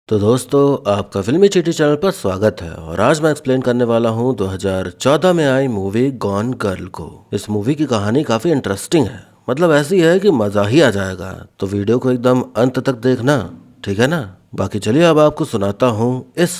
तो दोस्तों, आपका फिल्मी चीटी चैनल पर स्वागत है और आज मैं एक्सप्लेन करने वाला हूँ 2014 में आई मूवी गॉन गर्ल को। इस मूवी की कहानी काफ़ी इंटरेस्टिंग है, मतलब ऐसी है कि मज़ा ही आ जाएगा। तो वीडियो को एकदम अंत तक देखना, ठीक है ना। बाकी चलिए अब आपको सुनाता हूँ इस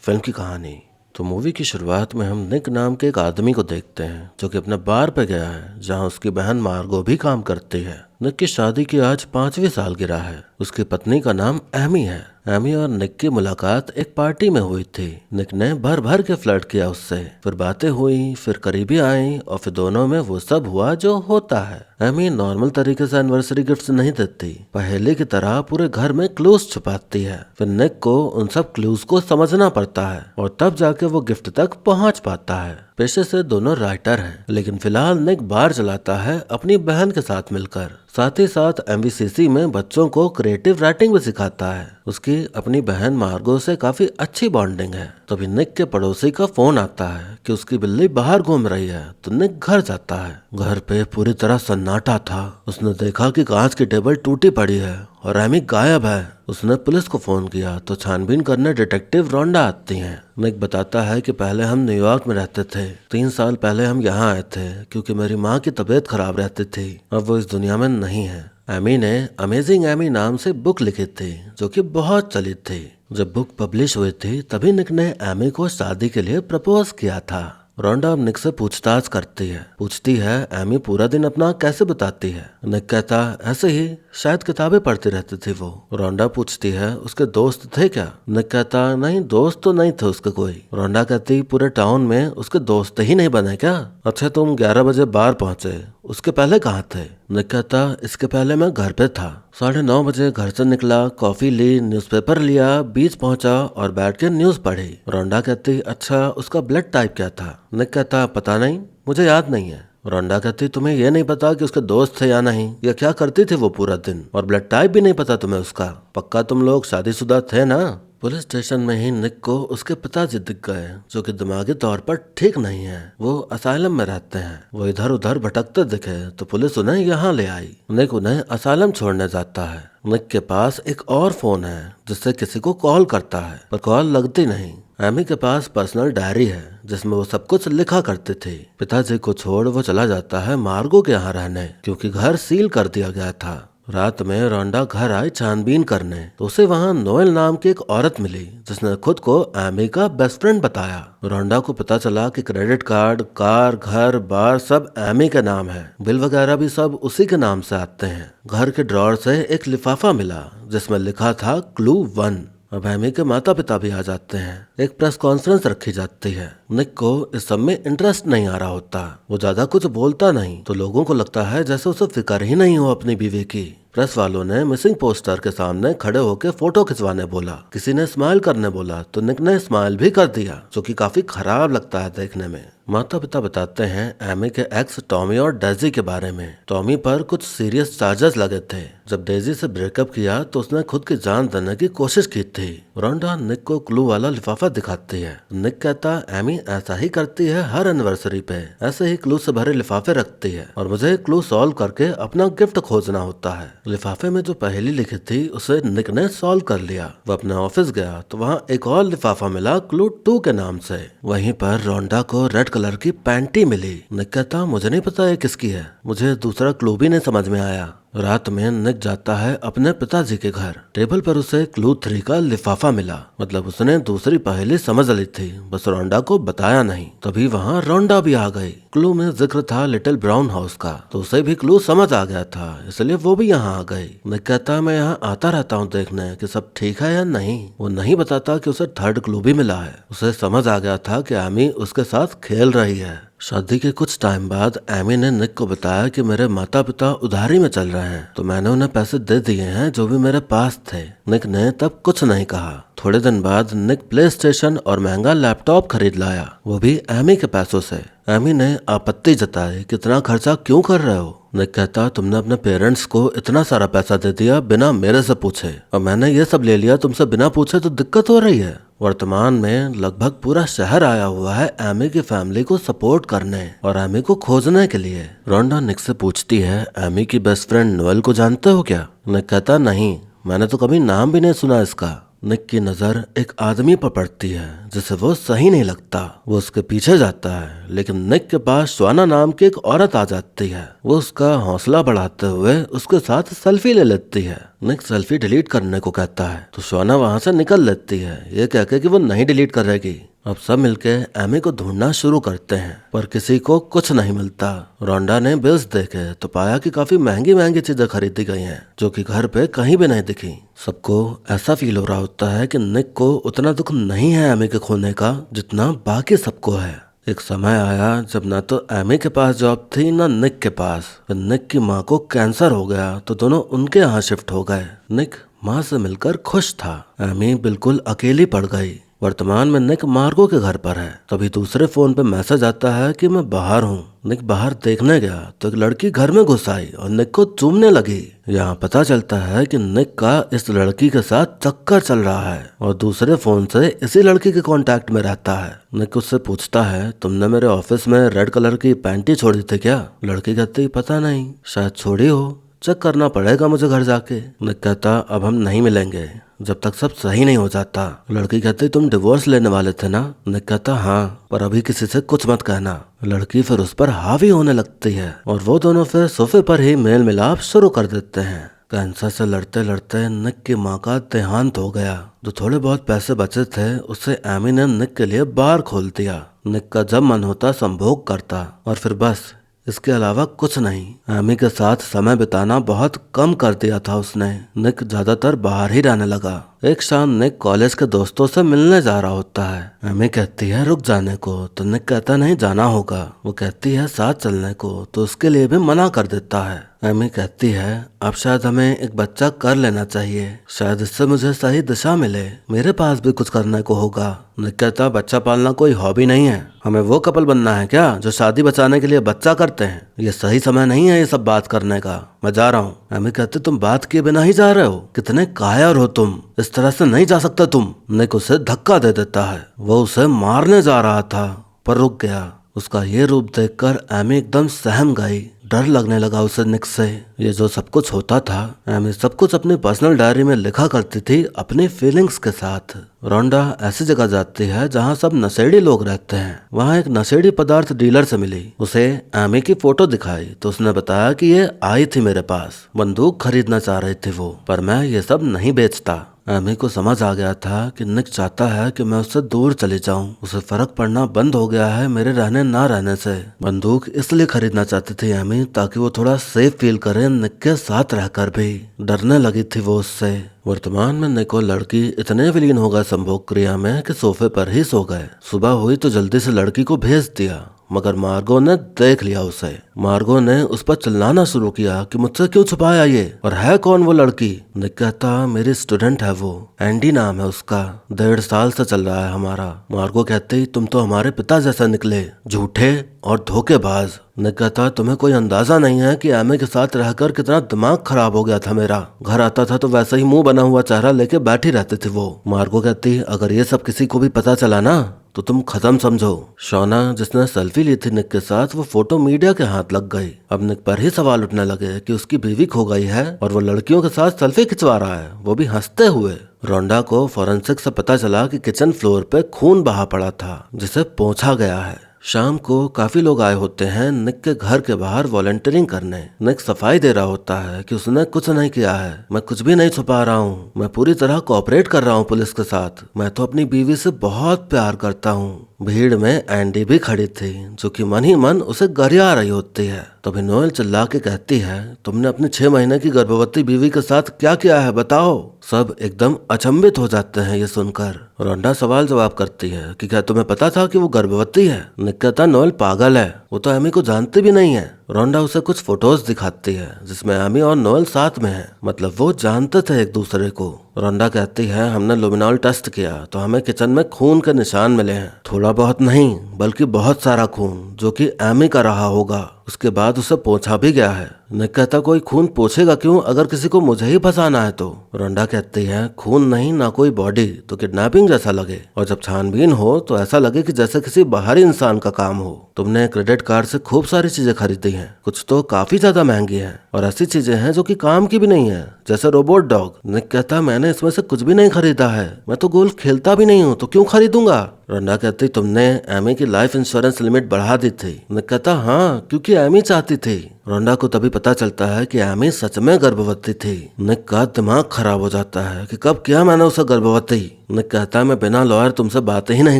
फिल्म की कहानी। तो मूवी की शुरुआत में हम निक नाम के एक आदमी को देखते हैं जो कि अपने बार पे गया है जहाँ उसकी बहन मार्गो भी काम करती है। निक की शादी की आज 5वीं सालगिरह है। उसकी पत्नी का नाम एमी है। एमी और निक की मुलाकात एक पार्टी में हुई थी। निक ने भर भर के फ्लर्ट किया उससे, फिर बातें हुई, फिर करीबी आई और फिर दोनों में वो सब हुआ जो होता है। एमी नॉर्मल तरीके से एनिवर्सरी गिफ्ट्स नहीं देती, पहले की तरह पूरे घर में क्लूज छुपाती है। फिर निक को उन सब क्लूज को समझना पड़ता है और तब जाके वो गिफ्ट तक पहुंच पाता है। पेशे से दोनों राइटर हैं, लेकिन फिलहाल निक बार चलाता है अपनी बहन के साथ मिलकर। साथ ही साथ एमवीसीसी में बच्चों को क्रिएटिव राइटिंग भी सिखाता है। उसकी अपनी बहन मार्गो से काफी अच्छी बॉन्डिंग है। तभी निक के पड़ोसी का फोन आता है कि उसकी बिल्ली बाहर घूम रही है, तो निक घर जाता है। घर पे पूरी तरह सन्नाटा था। उसने देखा कि कांच की टेबल टूटी पड़ी है और एमी गायब है। उसने पुलिस को फोन किया तो छानबीन करने डिटेक्टिव रोंडा आती हैं। निक बताता है कि पहले हम न्यूयॉर्क में रहते थे, 3 साल पहले हम यहाँ आए थे क्योंकि मेरी माँ की तबीयत खराब रहती थी। अब वो इस दुनिया में नहीं है। एमी ने अमेजिंग एमी नाम से बुक लिखी थी जो कि बहुत चली थी। जब बुक पब्लिश हुई थी तभी निक ने एमी को शादी के लिए प्रपोज किया था। रोंडा अब निक से पूछताछ करती है, पूछती है एमी पूरा दिन अपना कैसे बताती है। निक कहता ऐसे ही, शायद किताबें पढ़ती रहती थी वो। रोंडा पूछती है उसके दोस्त थे क्या। निक कहता नहीं, दोस्त तो नहीं थे उसके कोई। रोंडा कहती पूरे टाउन में उसके दोस्त ही नहीं बने क्या। अच्छा, तुम 11 बजे बार पहुंचे, उसके पहले कहाँ थे। निक कहता इसके पहले मैं घर पे था। 9:30 बजे घर से निकला, कॉफी ली, न्यूज़पेपर लिया, बीच पहुंचा और बैठ के न्यूज पढ़ी। रोंडा कहती अच्छा, उसका ब्लड टाइप क्या था। निक कहता पता नहीं, मुझे याद नहीं है। रोंडा कहती तुम्हें ये नहीं पता कि उसके दोस्त थे या नहीं, या क्या करती थी वो पूरा दिन, और ब्लड टाइप भी नहीं पता तुम्हें उसका। पक्का तुम लोग शादीशुदा थे ना। पुलिस स्टेशन में ही निक को उसके पिताजी दिख गए जो कि दिमागी तौर पर ठीक नहीं है। वो असाइलम में रहते हैं। वो इधर उधर भटकते दिखे तो पुलिस उन्हें यहाँ ले आई। निक उन्हें असाइलम छोड़ने जाता है। निक के पास एक और फोन है जिससे किसी को कॉल करता है, पर कॉल लगती नहीं। एमी के पास पर्सनल डायरी है जिसमें वो सब कुछ लिखा करते थे। पिताजी को छोड़ वो चला जाता है मार्गो के यहाँ रहने, क्योंकि घर सील कर दिया गया था। रात में रोंडा घर आई छानबीन करने तो उसे वहाँ नोएल नाम की एक औरत मिली जिसने खुद को एमी का बेस्ट फ्रेंड बताया। रोंडा को पता चला कि क्रेडिट कार्ड, कार, घर, बार सब एमी के नाम है। बिल वगैरह भी सब उसी के नाम से आते हैं। घर के ड्रॉर से एक लिफाफा मिला जिसमें लिखा था क्लू 1। अब एमी के माता पिता भी आ जाते हैं। एक प्रेस कॉन्फ्रेंस रखी जाती है। निक को इस सब में इंटरेस्ट नहीं आ रहा होता। वो ज्यादा कुछ बोलता नहीं तो लोगों को लगता है जैसे उसे फिक्र ही नहीं हो अपनी बीवी की। प्रेस वालों ने मिसिंग पोस्टर के सामने खड़े होकर फोटो खिंचवाने बोला। किसी ने स्माइल करने बोला तो निक ने स्माइल भी कर दिया, जो कि काफी खराब लगता है देखने में। माता पिता बताते हैं एमी के एक्स टॉमी और डेजी के बारे में। टॉमी पर कुछ सीरियस चार्जेस लगे थे। जब डेजी से ब्रेकअप किया तो उसने खुद की जान देने की कोशिश की थी। रोंडा निक को क्लू वाला लिफाफा दिखाती है। निक कहता एमी ऐसा ही करती है हर एनिवर्सरी पे, ऐसे ही क्लू से भरे लिफाफे रखती है और मुझे क्लू सॉल्व करके अपना गिफ्ट खोजना होता है। लिफाफे में जो पहेली लिखी थी उसे निक ने सॉल्व कर लिया। वो अपने ऑफिस गया तो वहाँ एक और लिफाफा मिला क्लू 2 के नाम से। वहीं पर रोंडा को रेड कलर की पैंटी मिली। निक कहता मुझे नहीं पता ये किसकी है, मुझे दूसरा क्लू भी नहीं समझ में आया। रात में निक जाता है अपने पिताजी के घर। टेबल पर उसे क्लू 3 का लिफाफा मिला, मतलब उसने दूसरी पहेली समझ ली थी, बस रोंडा को बताया नहीं। तभी वहाँ रोंडा भी आ गई। क्लू में जिक्र था लिटिल ब्राउन हाउस का, तो उसे भी क्लू समझ आ गया था, इसलिए वो भी यहाँ आ गई। निक कहता मैं यहाँ आता रहता हूँ देखने कि सब ठीक है या नहीं। वो नहीं बताता कि उसे थर्ड क्लू भी मिला है। उसे समझ आ गया था कि एमी उसके साथ खेल रही है। शादी के कुछ टाइम बाद एमी ने निक को बताया कि मेरे माता पिता उधारी में चल रहे हैं, तो मैंने उन्हें पैसे दे दिए हैं जो भी मेरे पास थे। निक ने तब कुछ नहीं कहा। थोड़े दिन बाद निक प्ले स्टेशन और महंगा लैपटॉप खरीद लाया, वो भी एमी के पैसों से। एमी ने आपत्ति जताई कि इतना खर्चा क्यों कर रहे हो। निक कहता तुमने अपने पेरेंट्स को इतना सारा पैसा दे दिया बिना मेरे से पूछे, और मैंने ये सब ले लिया तुमसे बिना पूछे, तो दिक्कत हो रही है। वर्तमान में लगभग पूरा शहर आया हुआ है एमी की फैमिली को सपोर्ट करने और एमी को खोजने के लिए। रोंडा निक से पूछती है एमी की बेस्ट फ्रेंड नोएल को जानते हो क्या। निक कहता नहीं, मैंने तो कभी नाम भी नहीं सुना इसका। निक की नजर एक आदमी पर पड़ती है जिसे वो सही नहीं लगता। वो उसके पीछे जाता है, लेकिन निक के पास श्वाना नाम की एक औरत आ जाती है। वो उसका हौसला बढ़ाते हुए उसके साथ सेल्फी ले लेती है। निक सेल्फी डिलीट करने को कहता है तो श्वाना वहां से निकल लेती है, ये कहकर कि वो नहीं डिलीट करेगी। अब सब मिलके एमी को ढूंढना शुरू करते हैं, पर किसी को कुछ नहीं मिलता। रोंडा ने बिल्स देखे तो पाया कि काफी महंगी महंगी चीजें खरीदी गई हैं, जो कि घर पे कहीं भी नहीं दिखी। सबको ऐसा फील हो रहा होता है कि निक को उतना दुख नहीं है एमी के खोने का जितना बाकी सबको है। एक समय आया जब ना तो एमी के पास जॉब थी ना निक के पास। फिर निक की माँ को कैंसर हो गया तो दोनों उनके यहाँ शिफ्ट हो गए। निक माँ से मिलकर खुश था, एमी बिल्कुल अकेली पड़ गई। वर्तमान में निक मार्गो के घर पर है। तभी दूसरे फोन पे मैसेज आता है कि मैं बाहर हूँ। निक बाहर देखने गया तो एक लड़की घर में घुस आई और निक को चूमने लगी। यहाँ पता चलता है कि निक का इस लड़की के साथ चक्कर चल रहा है और दूसरे फोन से इसी लड़की के कांटेक्ट में रहता है। निक उससे पूछता है, तुमने मेरे ऑफिस में रेड कलर की पैंटी छोड़ी थी क्या? लड़की कहती, पता नहीं, शायद छोड़ी हो, चेक करना पड़ेगा मुझे घर जाके। निक कहता, अब हम नहीं मिलेंगे जब तक सब सही नहीं हो जाता। लड़की कहती, तुम डिवोर्स लेने वाले थे ना? निक कहता, हाँ, पर अभी किसी से कुछ मत कहना। लड़की फिर उस पर हावी होने लगती है और वो दोनों फिर सोफे पर ही मेल मिलाप शुरू कर देते हैं। कैंसर से लड़ते लड़ते निक की माँ का देहांत हो गया। जो थोड़े बहुत पैसे बचे थे उससे एमी ने निक के लिए बार खोल दिया। निक का जब मन होता संभोग करता और फिर बस, इसके अलावा कुछ नहीं। एमी के साथ समय बिताना बहुत कम कर दिया था उसने। निक ज्यादातर बाहर ही रहने लगा। एक शाम निक कॉलेज के दोस्तों से मिलने जा रहा होता है। एमी कहती है रुक जाने को तो निक कहता नहीं, जाना होगा। वो कहती है साथ चलने को तो उसके लिए भी मना कर देता है। एमी कहती है अब शायद हमें एक बच्चा कर लेना चाहिए, शायद इससे मुझे सही दिशा मिले, मेरे पास भी कुछ करने को होगा। निक कहता, बच्चा पालना कोई हॉबी नहीं है, हमें वो कपल बनना है क्या जो शादी बचाने के लिए बच्चा करते हैं? ये सही समय नहीं है ये सब बात करने का, मैं जा रहा हूँ। एमी कहती, तुम बात किए बिना ही जा रहे हो? कितने कायर हो तुम, इस तरह से नहीं जा सकते तुम। निक उसे धक्का दे देता है। वो उसे मारने जा रहा था पर रुक गया। उसका ये रूप देखकर एमी एकदम सहम गई। डर लगने लगा उसे निक से। ये जो सब कुछ होता था, एमी सब कुछ अपनी पर्सनल डायरी में लिखा करती थी अपनी फीलिंग्स के साथ। रोंडा ऐसी जगह जाती है जहाँ सब नशेड़ी लोग रहते हैं। वहाँ एक नशेड़ी पदार्थ डीलर से मिली। उसे एमी की फोटो दिखाई तो उसने बताया कि ये आई थी मेरे पास, बंदूक खरीदना चाह रही थी वो, पर मैं ये सब नहीं बेचता। एमी को समझ आ गया था कि निक चाहता है कि मैं उससे दूर चली जाऊं। उसे फर्क पड़ना बंद हो गया है मेरे रहने ना रहने से। बंदूक इसलिए खरीदना चाहती थी एमी ताकि वो थोड़ा सेफ फील करे निक के साथ रहकर भी। डरने लगी थी वो उससे। वर्तमान में निक और लड़की इतने विलीन हो गए संभोग क्रिया में कि सोफे पर ही सो गए। सुबह हुई तो जल्दी से लड़की को भेज दिया, मगर मार्गो ने देख लिया उसे। मार्गो ने उस पर चिल्लाना शुरू किया कि मुझसे क्यों छुपाया ये, और है कौन वो लड़की? निक कहता, मेरी स्टूडेंट है वो, एंडी नाम है उसका, 1.5 साल से चल रहा है हमारा। मार्गो कहती, तुम तो हमारे पिता जैसा निकले, झूठे और धोखेबाज। निक कहता, तुम्हें कोई अंदाजा नहीं है कि एमी के साथ रहकर कितना दिमाग खराब हो गया था मेरा। घर आता था तो वैसे ही मुंह बना हुआ चेहरा लेके बैठी रहती थी वो। मार्गो कहती, अगर ये सब किसी को भी पता चला ना तो तुम खत्म समझो। शोना जिसने सेल्फी ली थी निक के साथ, वो फोटो मीडिया के हाथ लग गई। अब निक पर ही सवाल उठने लगे कि उसकी बीवी खो गई है और वो लड़कियों के साथ सेल्फी खिंचवा रहा है, वो भी हंसते हुए। रोंडा को फॉरेंसिक से पता चला कि किचन फ्लोर पे खून बहा पड़ा था जिसे पोंछा गया है। शाम को काफी लोग आए होते हैं निक के घर के बाहर वॉलंटियरिंग करने। निक सफाई दे रहा होता है कि उसने कुछ नहीं किया है, मैं कुछ भी नहीं छुपा रहा हूँ, मैं पूरी तरह कोऑपरेट कर रहा हूँ पुलिस के साथ, मैं तो अपनी बीवी से बहुत प्यार करता हूँ। भीड़ में एंडी भी खड़ी थी जो कि मन ही मन उसे गरिया रही होती है। तभी नोएल चिल्ला के कहती है, तुमने अपनी 6 महीने की गर्भवती बीवी के साथ क्या किया है बताओ। सब एकदम अचंभित हो जाते हैं ये सुनकर। रोंडा सवाल जवाब करती है कि क्या तुम्हें पता था कि वो गर्भवती है? निक कहता, नोएल पागल है, वो तो एमी को जानती भी नहीं है। रोंडा उसे कुछ फोटोज दिखाती है जिसमें एमी और नोएल साथ में है, मतलब वो जानते थे एक दूसरे को। रोंडा कहती है, हमने लुमिनॉल टेस्ट किया तो हमें किचन में खून के निशान मिले हैं, थोड़ा बहुत नहीं बल्कि बहुत सारा खून, जो कि एमी का रहा होगा। उसके बाद उसे पोंछा भी गया है। निक कहता, कोई खून पोछेगा क्यों अगर किसी को मुझे ही फंसाना है तो। रोंडा कहती है, खून नहीं ना कोई बॉडी तो किडनैपिंग जैसा लगे, और जब छानबीन हो तो ऐसा लगे कि जैसे किसी बाहरी इंसान का काम हो। तुमने क्रेडिट कार्ड से खूब सारी चीजें खरीदी हैं, कुछ तो काफी ज्यादा महंगी हैं और ऐसी चीजें हैं जो कि काम की भी नहीं है, जैसे रोबोट डॉग। निक कहता मैंने इसमें से कुछ भी नहीं खरीदा है, मैं तो गोल्फ खेलता भी नहीं हूँ, तो क्यों खरीदूंगा। रोंडा कहती तुमने एमी की लाइफ इंश्योरेंस लिमिट बढ़ा दी थी। निक कहता हाँ, क्योंकि एमी चाहती थी। रोंडा को तभी पता चलता है कि एमी सच में गर्भवती थी। निक का दिमाग खराब हो जाता है कि कब किया मैंने उसे गर्भवती। निक कहता है मैं बिना लॉयर तुमसे बातें ही नहीं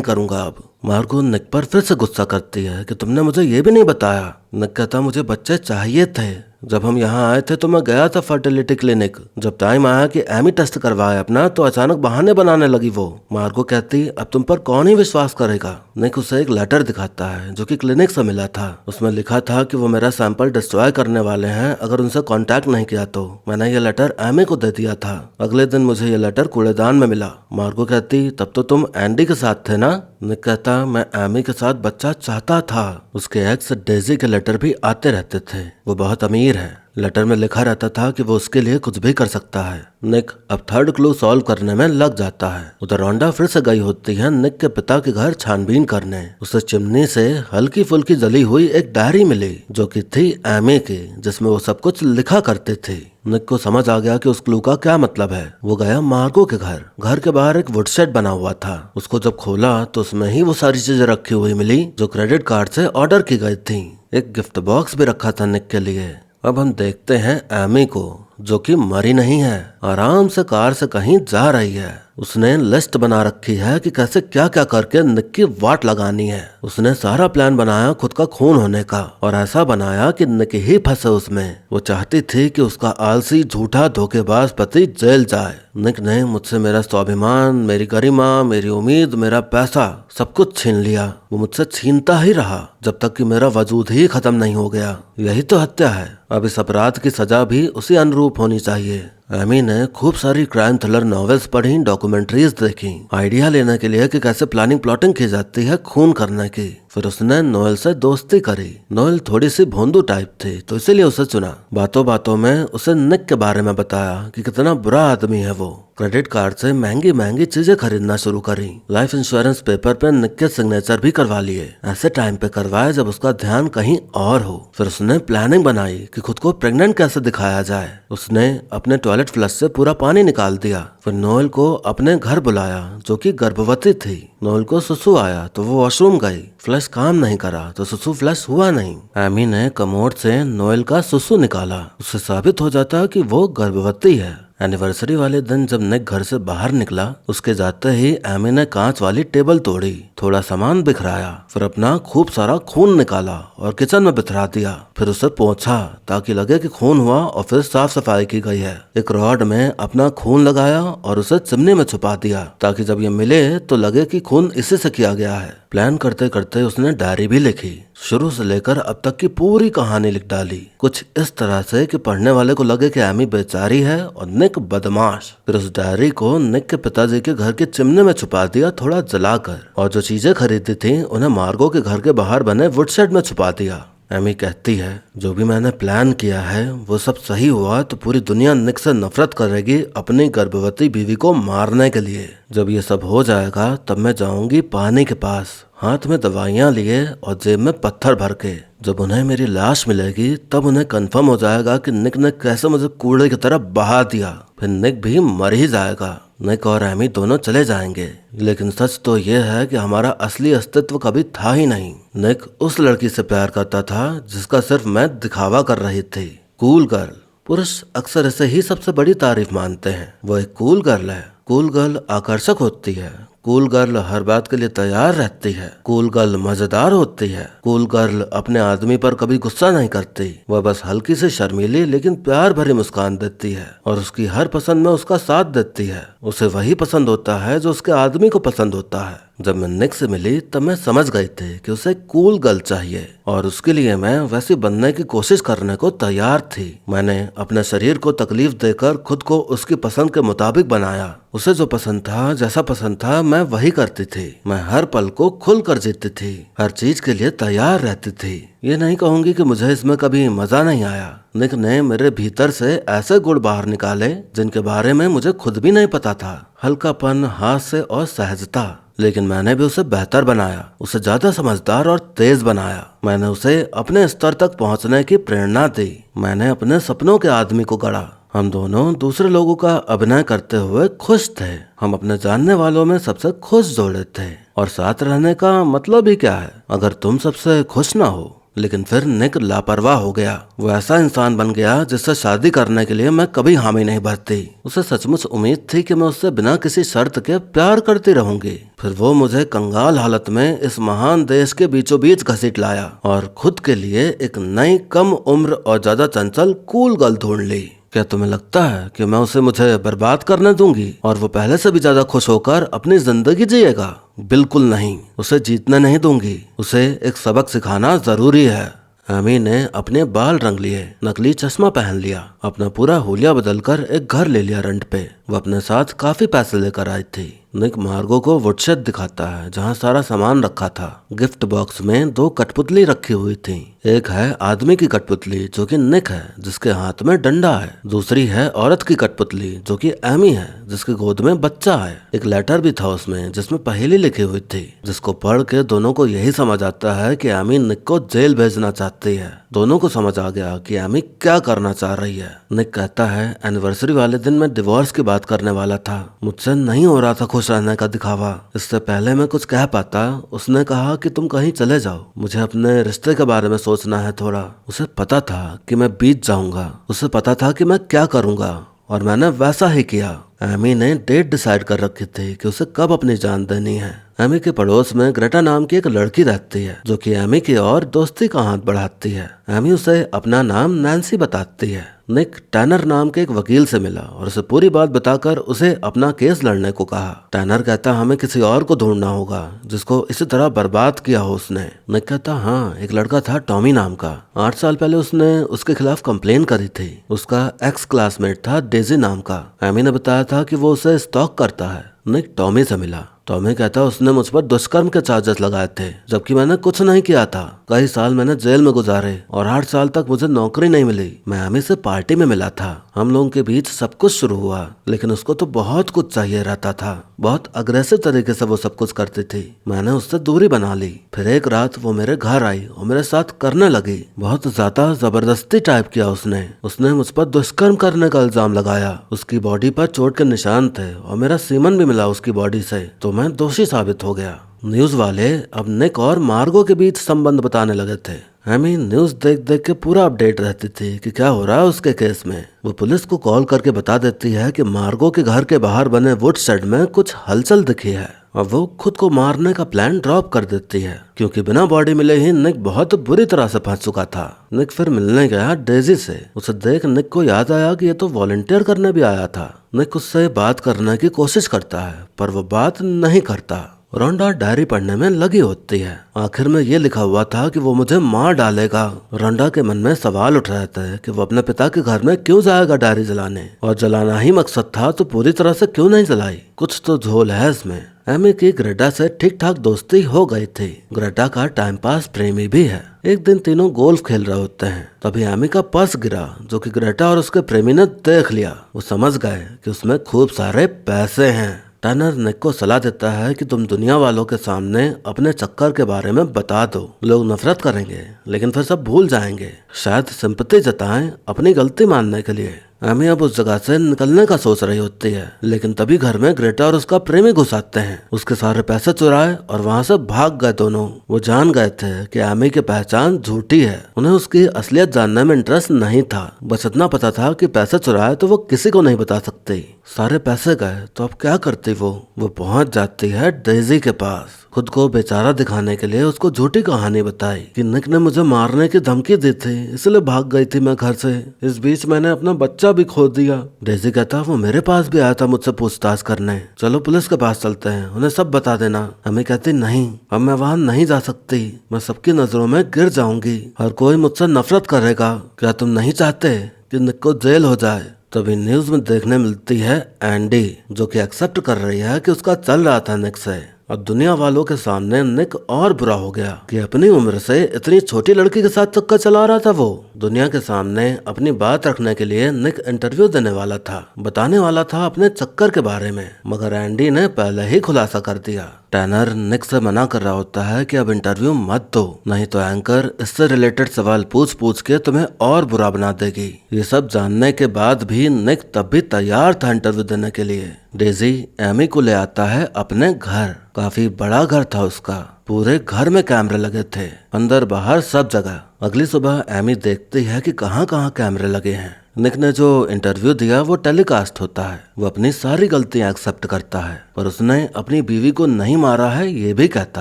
करूंगा अब। मार्गो निक पर फिर से गुस्सा करती है कि तुमने मुझे ये भी नहीं बताया। निक कहता मुझे बच्चे चाहिए थे, जब हम यहाँ आए थे तो मैं गया था फर्टिलिटी क्लिनिक। जब टाइम आया कि एमी टेस्ट करवाए अपना तो अचानक बहाने बनाने लगी वो। मार्गो कहती अब तुम पर कौन ही विश्वास करेगा। निक उसे एक लेटर दिखाता है जो कि क्लिनिक से मिला था। उसमें लिखा था कि वो मेरा सैंपल डिस्ट्रॉय करने वाले हैं अगर उनसे कांटेक्ट नहीं किया तो। मैंने ये लेटर एमी को दे दिया था। अगले दिन मुझे ये लेटर कूड़ेदान में मिला। मार्गो कहती तब तो तुम एंडी के साथ थे ना। निक कहता मैं एमी के साथ बच्चा चाहता था। उसके एक्स डेजी के लेटर भी आते रहते थे, वो बहुत अमीर है। लेटर में लिखा रहता था कि वो उसके लिए कुछ भी कर सकता है। निक अब थर्ड क्लू सॉल्व करने में लग जाता है। उधर रोंडा फिर से गई होती है निक के पिता के घर छानबीन करने। उसे चिमनी से हल्की फुल्की जली हुई एक डायरी मिली जो कि थी एमी की, जिसमें वो सब कुछ लिखा करते थे। निक को समझ आ गया कि उस क्लू का क्या मतलब है। वो गया मार्गो के घर। घर के बाहर एक वुडशेड बना हुआ था। उसको जब खोला तो उसमें ही वो सारी चीजें रखी हुई मिली जो क्रेडिट कार्ड से ऑर्डर की गई थी। एक गिफ्ट बॉक्स भी रखा था निक के लिए। अब हम देखते हैं एमी को जो कि मरी नहीं है, आराम से कार से कहीं जा रही है। उसने लिस्ट बना रखी है कि कैसे क्या क्या करके निक की वाट लगानी है। उसने सारा प्लान बनाया खुद का खून होने का, और ऐसा बनाया कि निक ही फंसे उसमें। वो चाहती थी कि उसका आलसी झूठा धोखेबाज पति जेल जाए। निक ने मुझसे मेरा स्वाभिमान, मेरी गरिमा, मेरी उम्मीद, मेरा पैसा सब कुछ छीन लिया। वो मुझसे छीनता ही रहा जब तक कि मेरा वजूद ही खत्म नहीं हो गया। यही तो हत्या है। अब इस अपराध की सजा भी उसी अनुरूप होनी चाहिए। एमी ने खूब सारी क्राइम थ्रिलर नॉवेल्स पढ़ी, डॉक्यूमेंट्रीज देखी, आइडिया लेने के लिए कि कैसे प्लानिंग प्लॉटिंग की जाती है खून करने की। फिर उसने नोएल से दोस्ती करी। नोएल थोड़ी सी भोंदू टाइप थी तो इसीलिए उसे चुना। बातों बातों में उसे निक के बारे में बताया कि कितना बुरा आदमी है वो। क्रेडिट कार्ड से महंगी महंगी चीजें खरीदना शुरू करी। लाइफ इंश्योरेंस पेपर पे निक के सिग्नेचर भी करवा लिए। ऐसे टाइम पे करवाए जब उसका ध्यान कहीं और हो। फिर उसने प्लानिंग बनाई कि खुद को प्रेग्नेंट कैसे दिखाया जाए। उसने अपने टॉयलेट फ्लश से पूरा पानी निकाल दिया। फिर नोएल को अपने घर बुलाया जो कि गर्भवती थी। नोएल को सुसु आया तो वो वॉशरूम गई। फ्लश काम नहीं करा तो सुसु फ्लश हुआ नहीं। एमी ने कमोड से नोएल का सुसु निकाला। उससे साबित हो जाता कि वो गर्भवती है। एनिवर्सरी वाले दिन जब निक घर से बाहर निकला, उसके जाते ही एमी ने कांच वाली टेबल तोड़ी, थोड़ा सामान बिखराया, फिर अपना खूब सारा खून निकाला और किचन में बिखरा दिया। फिर उसे पोंछा ताकि लगे कि खून हुआ और फिर साफ सफाई की गई है। एक रॉड में अपना खून लगाया और उसे चिमनी में छुपा दिया ताकि जब ये मिले तो लगे कि खून इसी से किया गया है। प्लान करते करते उसने डायरी भी लिखी, शुरू से लेकर अब तक की पूरी कहानी लिख डाली, कुछ इस तरह से कि पढ़ने वाले को लगे कि एमी बेचारी है और निक बदमाश। फिर उस डायरी को निक के पिताजी के घर के चिमने में छुपा दिया, थोड़ा जलाकर, और जो चीजें खरीदी थी उन्हें मार्गो के घर के बाहर बने वुडशेड में छुपा दिया। एमी कहती है जो भी मैंने प्लान किया है वो सब सही हुआ तो पूरी दुनिया निक से नफरत करेगी अपनी गर्भवती बीवी को मारने के लिए। जब ये सब हो जाएगा तब मैं जाऊंगी पानी के पास, हाथ में दवाइयाँ लिए और जेब में पत्थर भर के। जब उन्हें मेरी लाश मिलेगी तब उन्हें कंफर्म हो जाएगा कि निक ने कैसे मुझे कूड़े की तरह बहा दिया। फिर निक भी मर ही जाएगा। निक और एमी दोनों चले जाएंगे, लेकिन सच तो ये है कि हमारा असली अस्तित्व कभी था ही नहीं। निक उस लड़की से प्यार करता था जिसका सिर्फ मैं दिखावा कर रही थी, कूल गर्ल। पुरुष अक्सर इसे ही सबसे बड़ी तारीफ मानते हैं। वो एक कूल गर्ल है। कूल गर्ल आकर्षक होती है। कूल गर्ल हर बात के लिए तैयार रहती है। कूल गर्ल मजेदार होती है। कूल गर्ल अपने आदमी पर कभी गुस्सा नहीं करती। वह बस हल्की से शर्मीली लेकिन प्यार भरी मुस्कान देती है और उसकी हर पसंद में उसका साथ देती है। उसे वही पसंद होता है जो उसके आदमी को पसंद होता है। जब मैं निक से मिली तब मैं समझ गई थी कि उसे कूल गर्ल चाहिए और उसके लिए मैं वैसी बनने की कोशिश करने को तैयार थी। मैंने अपने शरीर को तकलीफ देकर खुद को उसकी पसंद के मुताबिक बनाया। उसे जो पसंद था, जैसा पसंद था, मैं वही करती थी। मैं हर पल को खुल कर जीती थी, हर चीज के लिए तैयार रहती थी। ये नहीं कहूंगी कि मुझे इसमें कभी मजा नहीं आया। निक ने मेरे भीतर से ऐसे गुण बाहर निकाले जिनके बारे में मुझे खुद भी नहीं पता था। हल्कापन, हास्य और सहजता। लेकिन मैंने भी उसे बेहतर बनाया, उसे ज्यादा समझदार और तेज बनाया। मैंने उसे अपने स्तर तक पहुंचने की प्रेरणा दी। मैंने अपने सपनों के आदमी को गढ़ा। हम दोनों दूसरे लोगों का अभिनय करते हुए खुश थे। हम अपने जानने वालों में सबसे खुश जोड़े थे। और साथ रहने का मतलब ही क्या है अगर तुम सबसे खुश ना हो। लेकिन फिर निक लापरवाह हो गया। वो ऐसा इंसान बन गया जिससे शादी करने के लिए मैं कभी हामी नहीं भरती। उसे सचमुच उम्मीद थी कि मैं उससे बिना किसी शर्त के प्यार करती रहूंगी। फिर वो मुझे कंगाल हालत में इस महान देश के बीचों बीच घसीट लाया और खुद के लिए एक नई, कम उम्र और ज्यादा चंचल कूल गर्ल ढूंढ ली। क्या तुम्हें लगता है कि मैं उसे मुझे बर्बाद करने दूंगी और वो पहले से भी ज्यादा खुश होकर अपनी जिंदगी जिएगा? बिल्कुल नहीं। उसे जीतने नहीं दूंगी। उसे एक सबक सिखाना जरूरी है। एमी ने अपने बाल रंग लिए, नकली चश्मा पहन लिया, अपना पूरा हुलिया बदलकर एक घर ले लिया रेंट पे। वो अपने साथ काफी पैसे लेकर आई थी। निक मार्गो को वुडशेड दिखाता है जहाँ सारा सामान रखा था। गिफ्ट बॉक्स में 2 कठपुतली रखी हुई थी। एक है आदमी की कठपुतली जो कि निक है, जिसके हाथ में डंडा है। दूसरी है औरत की कठपुतली जो कि एमी है, जिसकी गोद में बच्चा है। एक लेटर भी था उसमें जिसमें पहेली लिखी हुई थी, जिसको पढ़ के दोनों को यही समझ आता है कि एमी निक को जेल भेजना चाहती है। दोनों को समझ आ गया कि एमी क्या करना चाह रही है। निक कहता है, एनिवर्सरी वाले दिन मैं डिवोर्स की बात करने वाला था। मुझसे नहीं हो रहा था खुश रहने का दिखावा। इससे पहले मैं कुछ कह पाता, उसने कहा कि तुम कहीं चले जाओ, मुझे अपने रिश्ते के बारे में सोचना है थोड़ा। उसे पता था कि मैं बीत जाऊंगा। उसे पता था कि मैं क्या करूंगा और मैंने वैसा ही किया। एमी ने डेट डिसाइड कर रखी थी कि उसे कब अपनी जान देनी है। एमी के पड़ोस में ग्रेटा नाम की एक लड़की रहती है जो कि एमी की और दोस्ती का हाथ बढ़ाती है। एमी उसे अपना नाम नैन्सी बताती है। निक टैनर नाम के एक वकील से मिला और उसे पूरी बात बताकर उसे अपना केस लड़ने को कहा। टैनर कहता, हमें किसी और को ढूंढना होगा जिसको इसी तरह बर्बाद किया हो उसने। निक कहता, हाँ, एक लड़का था टॉमी नाम का। 8 साल पहले उसने उसके खिलाफ कंप्लेन करी थी। उसका एक्स क्लासमेट था डेजी नाम का। एमी ने बताया था कि वो उसे स्टॉक करता है। निक टॉमी से मिला। टॉमी कहता, उसने मुझ पर दुष्कर्म के चार्जेस लगाए थे जबकि मैंने कुछ नहीं किया था। कई साल मैंने जेल में गुजारे और 8 साल तक मुझे नौकरी नहीं मिली। मैं एमी से पार्टी में मिला था। हम लोगों के बीच सब कुछ शुरू हुआ, लेकिन उसको तो बहुत कुछ चाहिए रहता था। बहुत अग्रेसिव तरीके से वो सब कुछ करती थी। मैंने उससे दूरी बना ली। फिर एक रात वो मेरे घर आई और मेरे साथ करने लगी। बहुत ज्यादा जबरदस्ती टाइप किया उसने मुझ पर दुष्कर्म करने का इल्जाम लगाया। उसकी बॉडी पर चोट के निशान थे और मेरा सीमन भी मिला उसकी बॉडी से, तो मैं दोषी साबित हो गया। न्यूज वाले अब निक और मार्गो के बीच संबंध बताने लगे थे। एमी न्यूज देख देख के पूरा अपडेट रहती थी कि क्या हो रहा है उसके केस में। वो पुलिस को कॉल करके बता देती है कि मार्गो के घर के बाहर बने वुडशेड में कुछ हलचल दिखी है और वो खुद को मारने का प्लान ड्रॉप कर देती है क्योंकि बिना बॉडी मिले ही निक बहुत बुरी तरह से फंस चुका था। निक फिर मिलने गया डेजी से। उसे देख निक को याद आया कि ये तो वॉलंटियर करने भी आया था। निक उससे बात करने की कोशिश करता है पर वो बात नहीं करता। रोंडा डायरी पढ़ने में लगी होती है। आखिर में ये लिखा हुआ था कि वो मुझे मार डालेगा। रोंडा के मन में सवाल उठ रहे थे कि वो अपने पिता के घर में क्यों जाएगा डायरी जलाने, और जलाना ही मकसद था तो पूरी तरह से क्यों नहीं जलाई। कुछ तो झोल है इसमें। एमी की ग्रेटा से ठीक ठाक दोस्ती हो गई थी। ग्रेटा का टाइम पास प्रेमी भी है। एक दिन तीनों गोल्फ खेल रहे होते हैं, तभी एमी का पर्स गिरा जो कि ग्रेटा और उसके प्रेमी ने देख लिया। वो समझ गए कि उसमें खूब सारे पैसे हैं। टर्नर निक को सलाह देता है कि तुम दुनिया वालों के सामने अपने चक्कर के बारे में बता दो। लोग नफरत करेंगे लेकिन फिर सब भूल जाएंगे, शायद सिंपैथी जताएं अपनी गलती मानने के लिए। एमी अब उस जगह से निकलने का सोच रही होती है, लेकिन तभी घर में ग्रेटा और उसका प्रेमी घुस आते हैं। उसके सारे पैसे चुराए और वहाँ से भाग गए दोनों। वो जान गए थे कि एमी की पहचान झूठी है। उन्हें उसकी असलियत जानने में इंटरेस्ट नहीं था, बस इतना पता था कि पैसे चुराए तो वो किसी को नहीं बता सकती। सारे पैसे गए तो अब क्या करती वो पहुंच जाती है डेजी के पास। खुद को बेचारा दिखाने के लिए उसको झूठी कहानी बताई कि निक ने मुझे मारने की धमकी दी थी, इसलिए भाग गई थी मैं घर से। इस बीच मैंने अपना बच्चा भी खो दिया। डेजी कहता वो मेरे पास भी आया था मुझसे पूछताछ करने, चलो पुलिस के पास चलते हैं, उन्हें सब बता देना। हमें कहती नहीं, अब मैं वहाँ नहीं जा सकती, मैं सबकी नजरों में गिर जाऊंगी, हर कोई मुझसे नफरत करेगा। क्या तुम नहीं चाहते कि निक को जेल हो जाए? तभी न्यूज में देखने मिलती है एंडी, जो कि एक्सेप्ट कर रही है कि उसका चल रहा था निक से। अब दुनिया वालों के सामने निक और बुरा हो गया कि अपनी उम्र से इतनी छोटी लड़की के साथ चक्कर चला रहा था वो। दुनिया के सामने अपनी बात रखने के लिए निक इंटरव्यू देने वाला था, बताने वाला था अपने चक्कर के बारे में, मगर एंडी ने पहले ही खुलासा कर दिया। टैनर निक से मना कर रहा होता है कि अब इंटरव्यू मत दो, नहीं तो एंकर इससे रिलेटेड सवाल पूछ पूछ के तुम्हें और बुरा बना देगी। ये सब जानने के बाद भी निक तब भी तैयार था इंटरव्यू देने के लिए। डेजी एमी को ले आता है अपने घर। काफी बड़ा घर था उसका, पूरे घर में कैमरे लगे थे, अंदर बाहर सब जगह। अगली सुबह एमी देखती है कि कहाँ कहाँ कैमरे लगे हैं। निक ने जो इंटरव्यू दिया वो टेलीकास्ट होता है। वो अपनी सारी गलतियां एक्सेप्ट करता है, पर उसने अपनी बीवी को नहीं मारा है ये भी कहता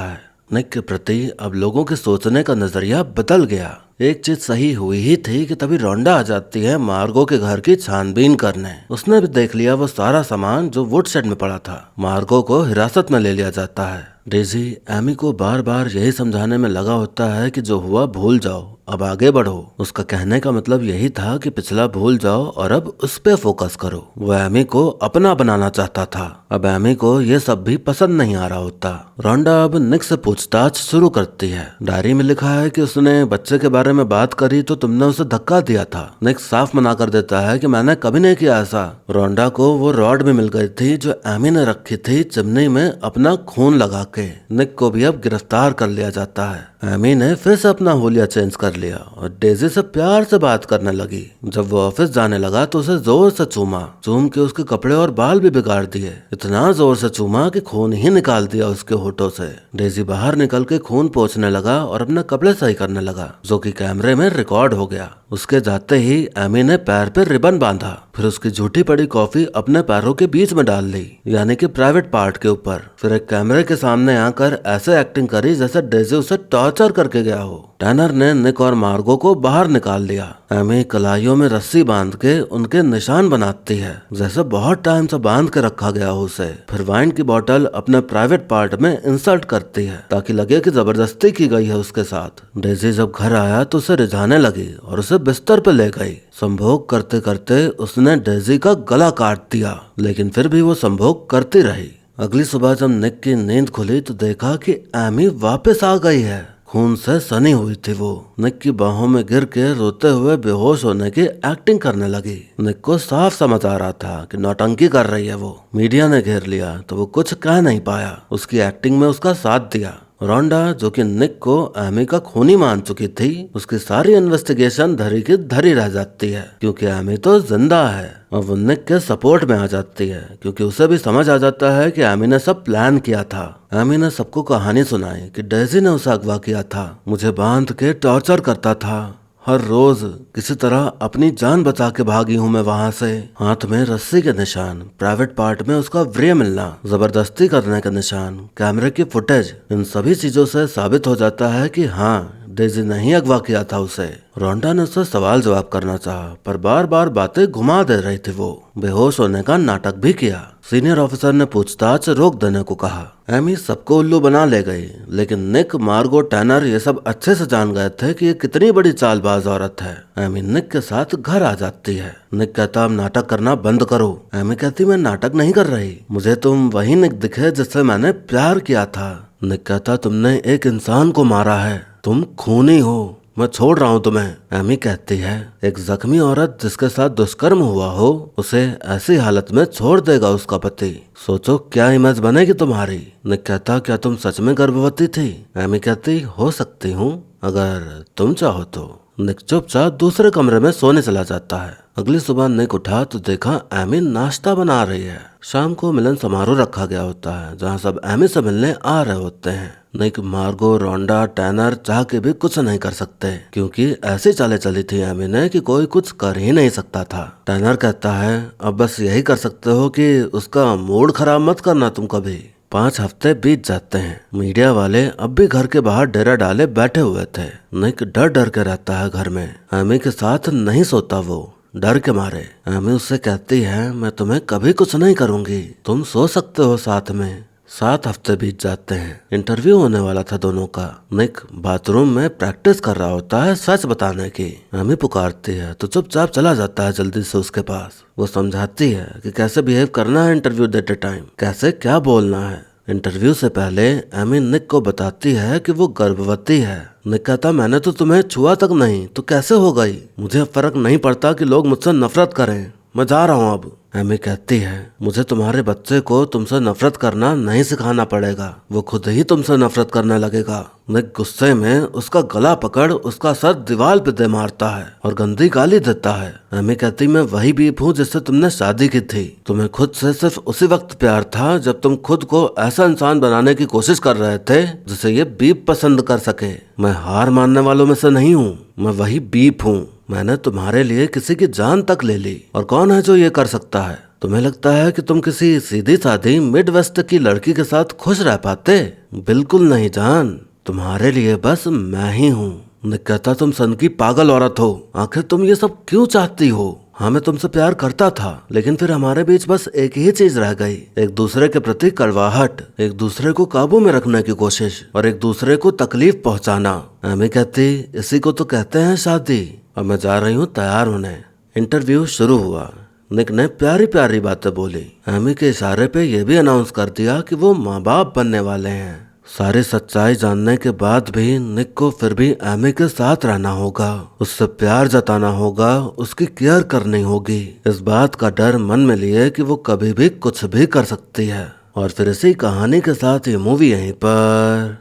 है। निक के प्रति अब लोगों के सोचने का नजरिया बदल गया। एक चीज सही हुई ही थी कि तभी रोंडा आ जाती है मार्गो के घर की छानबीन करने। उसने भी देख लिया वो सारा सामान जो वुडशेड में पड़ा था। मार्गो को हिरासत में ले लिया जाता है। डेजी एमी को बार बार यही समझाने में लगा होता है कि जो हुआ भूल जाओ, अब आगे बढ़ो। उसका कहने का मतलब यही था कि पिछला भूल जाओ और अब उस पे फोकस करो। वो एमी को अपना बनाना चाहता था। अब एमी को ये सब भी पसंद नहीं आ रहा होता। रोंडा अब निक से पूछताछ शुरू करती है। डायरी में लिखा है कि उसने बच्चे के बारे में बात करी तो तुमने उसे धक्का दिया था। निक साफ मना कर देता है कि मैंने कभी नहीं किया ऐसा। रोंडा को वो रॉड भी मिल गई थी जो एमी ने रखी थी चिमनी में अपना खून लगा के। निक को भी अब गिरफ्तार कर लिया जाता है। एमी ने फिर से अपना होलिया चेंज कर लिया और डेजी से प्यार से बात करने लगी। जब वो ऑफिस जाने लगा तो उसे जोर से चूम के उसके कपड़े और बाल भी बिगाड़ दिए। इतना जोर से चूमा कि खून ही निकाल दिया उसके होठों से। डेजी बाहर निकल के खून पोंछने लगा और अपने कपड़े सही करने लगा, जो कि कैमरे में रिकॉर्ड हो गया। उसके जाते ही एमी ने पैर पे रिबन बांधा, फिर उसकी झूठी पड़ी कॉफी अपने पैरों के बीच में डाल ली, यानी कि प्राइवेट पार्ट के ऊपर। फिर एक कैमरे के सामने आकर ऐसे एक्टिंग करी जैसे डेजी उसे टॉर्चर करके गया हो। टैनर ने निक और मार्गो को बाहर निकाल लिया। एमी कलाइयों में रस्सी बांध के उनके निशान बनाती है, जैसे बहुत टाइम से बांध के रखा गया हो उसे। फिर वाइन की बोतल अपने प्राइवेट पार्ट में इंसर्ट करती है ताकि लगे कि जबरदस्ती की गई है उसके साथ। डेजी जब घर आया तो उसे रिझाने लगी और उसे बिस्तर पे ले गई। संभोग करते करते उसने डेजी का गला काट दिया, लेकिन फिर भी वो संभोग करती रही। अगली सुबह जब निक की नींद खुली तो देखा कि एमी वापस आ गई है। खून से सनी हुई थी वो। निक की बाहों में गिर के रोते हुए बेहोश होने की एक्टिंग करने लगी। निक को साफ समझ आ रहा था कि नौटंकी कर रही है वो। मीडिया ने घेर लिया तो वो कुछ कह नहीं पाया। उसकी एक्टिंग में उसका साथ दिया। रोंडा, जो कि निक को एमी का खूनी मान चुकी थी, उसकी सारी इन्वेस्टिगेशन धरी की धरी रह जाती है क्योंकि एमी तो जिंदा है। और वो निक के सपोर्ट में आ जाती है क्योंकि उसे भी समझ आ जाता है कि एमी ने सब प्लान किया था। एमी ने सबको कहानी सुनाई कि डेजी ने उसे अगवा किया था, मुझे बांध के टॉर्चर करता था। हर रोज किसी तरह अपनी जान बचा के भागी हूँ मैं वहाँ से। हाथ में रस्सी के निशान, प्राइवेट पार्ट में उसका व्रे मिलना, जबरदस्ती करने के निशान, कैमरे की फुटेज, इन सभी चीजों से साबित हो जाता है कि हाँ, डेजी ने ही अगवा किया था उसे। रोंडा ने उससे सवाल जवाब करना चाहा, पर बार बार बातें घुमा दे रही थी वो। बेहोश होने का नाटक भी किया। सीनियर ऑफिसर ने पूछताछ रोक देने को कहा। एमी सबको उल्लू बना ले गई, लेकिन निक, मार्गो, टैनर ये सब अच्छे से जान गए थे कि ये कितनी बड़ी चालबाज औरत है। एमी निक के साथ घर आ जाती है। निक कहता, अब नाटक करना बंद करो। एमी कहती, मैं नाटक नहीं कर रही, मुझे तुम वही निक दिखे जिससे मैंने प्यार किया था। निक कहता, तुमने एक इंसान को मारा है, तुम खूनी हो, मैं छोड़ रहा हूँ तुम्हें। एमी कहती है, एक जख्मी औरत जिसके साथ दुष्कर्म हुआ हो उसे ऐसी हालत में छोड़ देगा उसका पति? सोचो क्या इमेज बनेगी तुम्हारी। निक कहता, क्या तुम सच में गर्भवती थी? एमी कहती, हो सकती हूँ अगर तुम चाहो तो। निक चुपचाप दूसरे कमरे में सोने चला जाता है। अगली सुबह निक उठा तो देखा एमी नाश्ता बना रही है। शाम को मिलन समारोह रखा गया होता है जहाँ सब एमी से मिलने आ रहे होते हैं। निक, मार्गो, रोंडा, टैनर चाह के भी कुछ नहीं कर सकते क्योंकि ऐसी चालें चली थी एमी ने कि कोई कुछ कर ही नहीं सकता था। टैनर कहता है, अब बस यही कर सकते हो कि उसका मूड खराब मत करना तुम कभी। 5 हफ्ते बीत जाते हैं। मीडिया वाले अब भी घर के बाहर डेरा डाले बैठे हुए थे। निक डर डर के रहता है घर में। एमी के साथ नहीं सोता वो, डर के मारे। एमी उससे कहती है, मैं तुम्हें कभी कुछ नहीं करूंगी, तुम सो सकते हो साथ में। 7 हफ्ते बीत जाते हैं। इंटरव्यू होने वाला था दोनों का। निक बाथरूम में प्रैक्टिस कर रहा होता है सच बताने की। एमी पुकारती है तो चुपचाप चला जाता है जल्दी से उसके पास। वो समझाती है कि कैसे बिहेव करना है इंटरव्यू देते टाइम, कैसे क्या बोलना है। इंटरव्यू से पहले एमी निक को बताती है कि वो गर्भवती है। निक कहता मैंने तो तुम्हें छुआ तक नहीं, तो कैसे हो गई? मुझे फर्क नहीं पड़ता कि लोग मुझसे नफरत करें, मैं जा रहा हूँ अब। एमी कहती है मुझे तुम्हारे बच्चे को तुमसे नफरत करना नहीं सिखाना पड़ेगा, वो खुद ही तुमसे नफरत करने लगेगा। निक गुस्से में उसका गला पकड़ उसका सर दीवार पे दे मारता है और गंदी गाली देता है। एमी कहती मैं वही बीप हूँ जिससे तुमने शादी की थी। तुम्हें खुद से सिर्फ उसी वक्त प्यार था जब तुम खुद को ऐसा इंसान बनाने की कोशिश कर रहे थे जिसे ये बीप पसंद कर सके। मैं हार मानने वालों में से नहीं हूँ, मैं वही बीप हूँ। मैंने तुम्हारे लिए किसी की जान तक ले ली, और कौन है जो ये कर सकता है? तुम्हें लगता है कि तुम किसी सीधी सादी मिड वेस्ट की लड़की के साथ खुश रह पाते? बिल्कुल नहीं जान, तुम्हारे लिए बस मैं ही हूँ। निक कहता तुम सन की पागल औरत हो, आखिर तुम ये सब क्यों चाहती हो? हाँ मैं तुमसे प्यार करता था, लेकिन फिर हमारे बीच बस एक ही चीज रह गई, एक दूसरे के प्रति कड़वाहट, एक दूसरे को काबू में रखने की कोशिश और एक दूसरे को तकलीफ पहुंचाना। एमी कहती इसी को तो कहते हैं शादी। अब मैं जा रही हूँ तैयार होने। इंटरव्यू शुरू हुआ। निक ने प्यारी प्यारी बातें बोली। एमी के इशारे पे ये भी अनाउंस कर दिया कि वो माँ बाप बनने वाले हैं। सारी सच्चाई जानने के बाद भी निक को फिर भी एमी के साथ रहना होगा, उससे प्यार जताना होगा, उसकी केयर करनी होगी। इस बात का डर मन में लिए कि वो कभी भी कुछ भी कर सकती है। और फिर इसी कहानी के साथ ये मूवी यहीं पर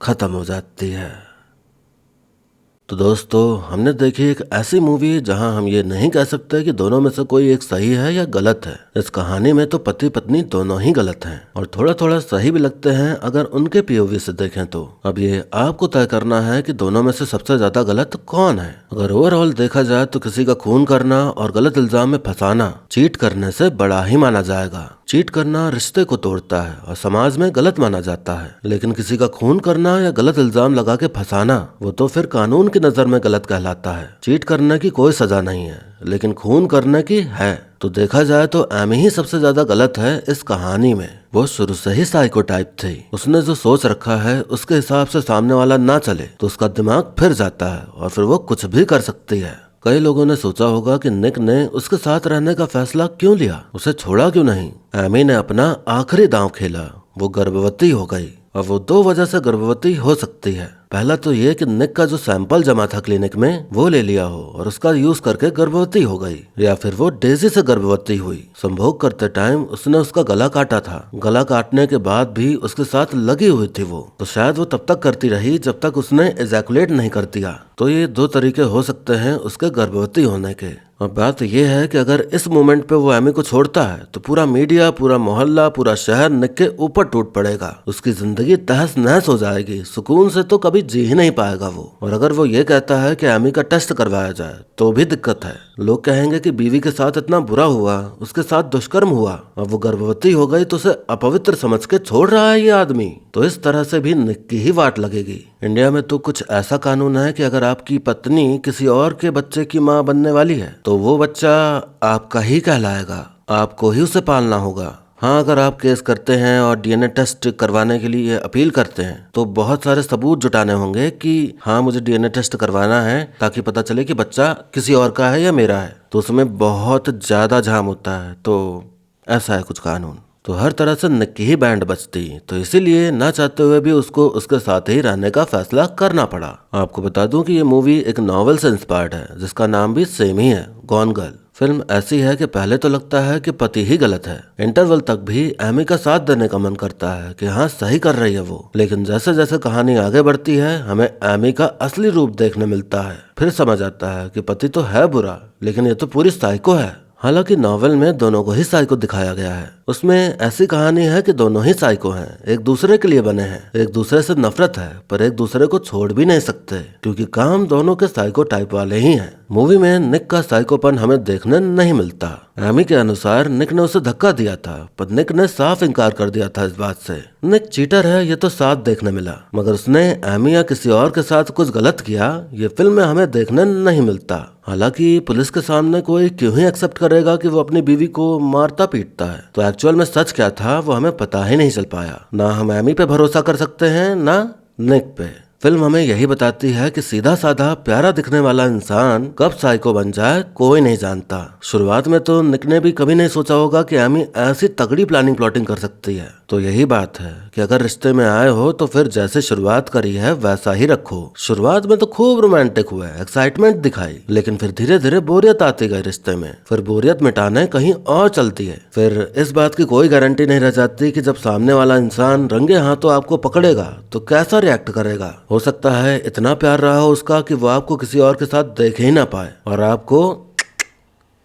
खत्म हो जाती है। तो दोस्तों हमने देखी एक ऐसी मूवी जहां हम ये नहीं कह सकते कि दोनों में से कोई एक सही है या गलत है। इस कहानी में तो पति पत्नी दोनों ही गलत हैं और थोड़ा थोड़ा सही भी लगते हैं अगर उनके पीओवी से देखें तो। अब ये आपको तय करना है कि दोनों में से सबसे ज्यादा गलत कौन है। अगर ओवरऑल देखा जाए तो किसी का खून करना और गलत इल्जाम में फंसाना चीट करने से बड़ा ही माना जाएगा। चीट करना रिश्ते को तोड़ता है और समाज में गलत माना जाता है, लेकिन किसी का खून करना या गलत इल्जाम लगा के फंसाना वो तो फिर कानून की नजर में गलत कहलाता है। चीट करने की कोई सजा नहीं है, लेकिन खून करने की है। तो देखा जाए तो एमी ही सबसे ज्यादा गलत है इस कहानी में। वो शुरू से ही साइको टाइप थी। उसने जो सोच रखा है उसके हिसाब से सामने वाला ना चले तो उसका दिमाग फिर जाता है और फिर वो कुछ भी कर सकती है। कई लोगों ने सोचा होगा कि निक ने उसके साथ रहने का फैसला क्यों लिया, उसे छोड़ा क्यों नहीं। एमी ने अपना आखिरी दांव खेला, वो गर्भवती हो गई और वो 2 वजह से गर्भवती हो सकती है। पहला तो ये कि निक का जो सैंपल जमा था क्लिनिक में वो ले लिया हो और उसका यूज करके गर्भवती हो गई, या फिर वो डेजी से गर्भवती हुई। संभोग करते टाइम उसने उसका गला काटा था, गला काटने के बाद भी उसके साथ लगी हुई थी वो, तो शायद वो तब तक करती रही जब तक उसने एजैकुलेट नहीं कर दिया। तो ये 2 तरीके हो सकते हैं उसके गर्भवती होने के। अब बात यह है कि अगर इस मोमेंट पे वो एमी को छोड़ता है तो पूरा मीडिया, पूरा मोहल्ला, पूरा शहर निक के ऊपर टूट पड़ेगा। उसकी जिंदगी तहस नहस हो जाएगी, सुकून से तो कभी जी ही नहीं पाएगा वो। और अगर वो ये कहता है कि एमी का टेस्ट करवाया जाए तो भी दिक्कत है। लोग कहेंगे कि बीवी के साथ इतना बुरा हुआ, उसके साथ दुष्कर्म हुआ, अब वो गर्भवती हो गई तो उसे अपवित्र समझ के छोड़ रहा है ये आदमी। तो इस तरह से भी निक की ही वाट लगेगी। इंडिया में तो कुछ ऐसा कानून है कि अगर आपकी पत्नी किसी और के बच्चे की माँ बनने वाली है तो वो बच्चा आपका ही कहलाएगा, आपको ही उसे पालना होगा। हाँ, अगर आप केस करते हैं और डीएनए टेस्ट करवाने के लिए अपील करते हैं तो बहुत सारे सबूत जुटाने होंगे कि हाँ मुझे डीएनए टेस्ट करवाना है ताकि पता चले कि बच्चा किसी और का है या मेरा है। तो उसमें बहुत ज्यादा झाम होता है। तो ऐसा है कुछ कानून। तो हर तरह से निक की ही बैंड बजती, तो इसीलिए ना चाहते हुए भी उसको उसके साथ ही रहने का फैसला करना पड़ा। आपको बता दूं कि ये मूवी एक नॉवेल से इंस्पायर्ड है जिसका नाम भी सेम ही है, गॉन गर्ल। फिल्म ऐसी है कि पहले तो लगता है कि पति ही गलत है, इंटरवल तक भी एमी का साथ देने का मन करता है कि हाँ सही कर रही है वो, लेकिन जैसे जैसे कहानी आगे बढ़ती है हमें एमी का असली रूप देखने मिलता है। फिर समझ आता है कि पति तो है बुरा, लेकिन ये तो पूरी साइको है। हालांकि नॉवेल में दोनों को ही साइको दिखाया गया है। उसमें ऐसी कहानी है कि दोनों ही साइको हैं, एक दूसरे के लिए बने हैं, एक दूसरे से नफरत है पर एक दूसरे को छोड़ भी नहीं सकते क्योंकि काम दोनों के साइको टाइप वाले ही हैं। मूवी में निक का साइकोपन हमें देखने नहीं मिलता। एमी के अनुसार निक ने उसे धक्का दिया था पर निक ने साफ इनकार कर दिया था इस बात से। निक चीटर है ये तो साफ देखने मिला, मगर उसने एमी या किसी और के साथ कुछ गलत किया ये फिल्म में हमें देखने नहीं मिलता। हालांकि पुलिस के सामने कोई क्यों ही एक्सेप्ट करेगा कि वो अपनी बीवी को मारता पीटता है, तो एक्चुअल में सच क्या था वो हमें पता ही नहीं चल पाया। ना हम एमी पे भरोसा कर सकते हैं ना निक पे। फिल्म हमें यही बताती है कि सीधा साधा प्यारा दिखने वाला इंसान कब साइको बन जाए कोई नहीं जानता। शुरुआत में तो निक ने भी कभी नहीं सोचा होगा कि एमी ऐसी तगड़ी प्लानिंग प्लॉटिंग कर सकती है। तो यही बात है कि अगर रिश्ते में आए हो तो फिर जैसे शुरुआत करी है वैसा ही रखो। शुरुआत में तो खूब रोमांटिक हुआ, एक्साइटमेंट दिखाई, लेकिन फिर धीरे धीरे बोरियत आती गई रिश्ते में। फिर बोरियत मिटाने कहीं और चलती है। फिर इस बात की कोई गारंटी नहीं रह जाती कि जब सामने वाला इंसान रंगे हाथों आपको पकड़ेगा तो कैसा रिएक्ट करेगा। हो सकता है इतना प्यार रहा हो उसका कि वो आपको किसी और के साथ देख ही ना पाए और आपको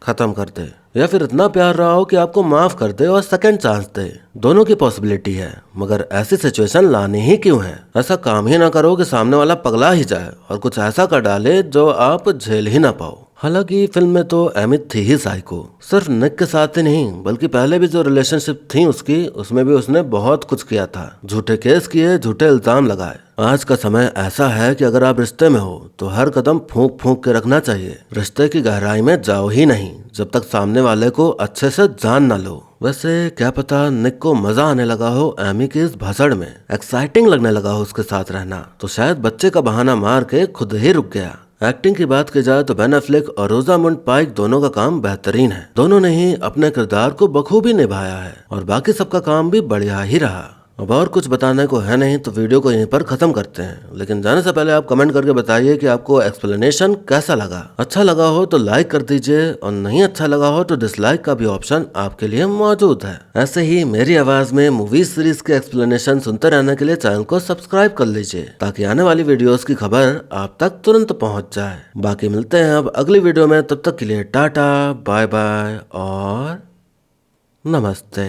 खत्म कर दे, या फिर इतना प्यार रहा हो कि आपको माफ कर दे और सेकंड चांस दे। दोनों की पॉसिबिलिटी है, मगर ऐसी सिचुएशन लानी ही क्यों है। ऐसा काम ही ना करो कि सामने वाला पगला ही जाए और कुछ ऐसा कर डाले जो आप झेल ही ना पाओ। हालांकि फिल्म में तो एमी थी ही साइको, सिर्फ निक के साथ ही नहीं बल्कि पहले भी जो रिलेशनशिप थी उसकी, उसमें भी उसने बहुत कुछ किया था। झूठे केस किए, झूठे इल्जाम लगाए। आज का समय ऐसा है कि अगर आप रिश्ते में हो तो हर कदम फूंक फूंक के रखना चाहिए। रिश्ते की गहराई में जाओ ही नहीं जब तक सामने वाले को अच्छे से जान ना लो। वैसे क्या पता निक को मजा आने लगा हो एमी की इस भसड़ में, एक्साइटिंग लगने लगा हो उसके साथ रहना, तो शायद बच्चे का बहाना मार के खुद ही रुक गया। एक्टिंग की बात की जाए तो बेन एफ्लेक और रोजामुंड पाइक दोनों का काम बेहतरीन है। दोनों ने ही अपने किरदार को बखूबी निभाया है और बाकी सबका काम भी बढ़िया ही रहा। अब और कुछ बताने को है नहीं तो वीडियो को यहीं पर खत्म करते हैं, लेकिन जाने से पहले आप कमेंट करके बताइए कि आपको एक्सप्लेनेशन कैसा लगा। अच्छा लगा हो तो लाइक कर दीजिए और नहीं अच्छा लगा हो तो डिसलाइक का भी ऑप्शन आपके लिए मौजूद है। ऐसे ही मेरी आवाज में मूवी सीरीज के एक्सप्लेनेशन सुनते रहने के लिए चैनल को सब्सक्राइब कर लीजिए ताकि आने वाली वीडियोस की खबर आप तक तुरंत पहुंच जाए। बाकी मिलते हैं अब अगली वीडियो में, तब तक के लिए टाटा बाय बाय और नमस्ते।